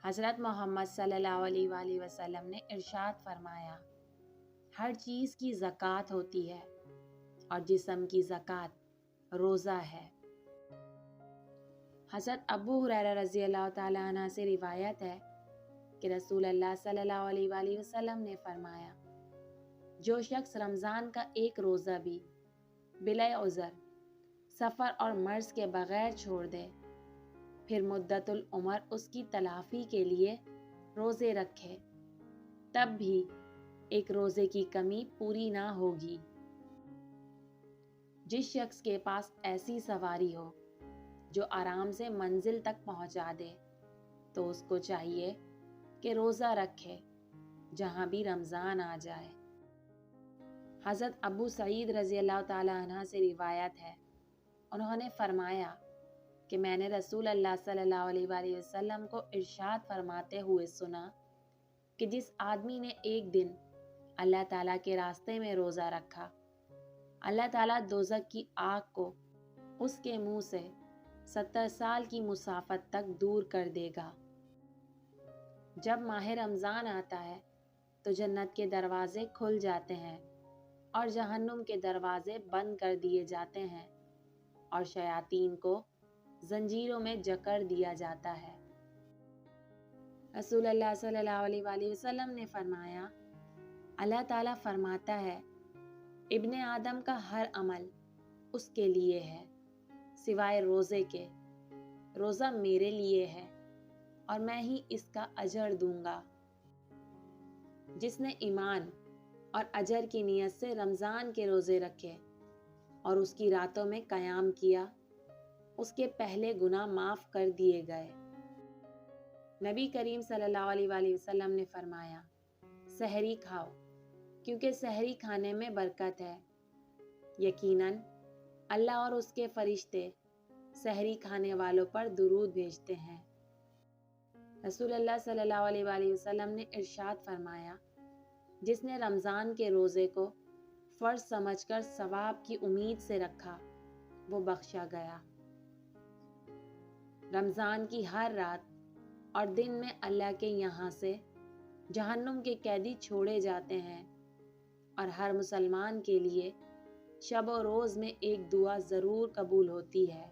حضرت محمد صلی اللہ علیہ وآلہ وسلم نے ارشاد فرمایا، ہر چیز کی زکوٰۃ ہوتی ہے اور جسم کی زکوٰۃ روزہ ہے۔ حضرت ابو ہریرہ رضی اللہ تعالیٰ عنہ سے روایت ہے کہ رسول اللہ صلی اللہ علیہ وآلہ وسلم نے فرمایا، جو شخص رمضان کا ایک روزہ بھی بلا عذر، سفر اور مرض کے بغیر چھوڑ دے، پھر مدت العمر اس کی تلافی کے لیے روزے رکھے، تب بھی ایک روزے کی کمی پوری نہ ہوگی۔ جس شخص کے پاس ایسی سواری ہو جو آرام سے منزل تک پہنچا دے تو اس کو چاہیے کہ روزہ رکھے جہاں بھی رمضان آ جائے۔ حضرت ابو سعید رضی اللہ تعالیٰ عنہ سے روایت ہے، انہوں نے فرمایا کہ میں نے رسول اللہ صلی اللہ علیہ وآلہ وسلم کو ارشاد فرماتے ہوئے سنا کہ جس آدمی نے ایک دن اللہ تعالیٰ کے راستے میں روزہ رکھا، اللہ تعالیٰ دوزخ کی آگ کو اس کے منہ سے 70 سال کی مسافت تک دور کر دے گا۔ جب ماہ رمضان آتا ہے تو جنت کے دروازے کھل جاتے ہیں اور جہنم کے دروازے بند کر دیے جاتے ہیں اور شیاطین کو زنجیروں میں جکڑ دیا جاتا ہے۔ رسول اللہ صلی اللہ علیہ وآلہ وسلم نے فرمایا، اللہ تعالیٰ فرماتا ہے، ابن آدم کا ہر عمل اس کے لیے ہے سوائے روزے کے، روزہ میرے لیے ہے اور میں ہی اس کا اجر دوں گا۔ جس نے ایمان اور اجر کی نیت سے رمضان کے روزے رکھے اور اس کی راتوں میں قیام کیا، اس کے پہلے گناہ معاف کر دیے گئے۔ نبی کریم صلی اللہ علیہ وآلہ وسلم نے فرمایا، سحری کھاؤ کیونکہ سحری کھانے میں برکت ہے، یقیناً اللہ اور اس کے فرشتے سحری کھانے والوں پر درود بھیجتے ہیں۔ رسول اللہ صلی اللہ علیہ وآلہ وسلم نے ارشاد فرمایا، جس نے رمضان کے روزے کو فرض سمجھ کر ثواب کی امید سے رکھا، وہ بخشا گیا۔ رمضان کی ہر رات اور دن میں اللہ کے یہاں سے جہنم کے قیدی چھوڑے جاتے ہیں، اور ہر مسلمان کے لیے شب و روز میں ایک دعا ضرور قبول ہوتی ہے۔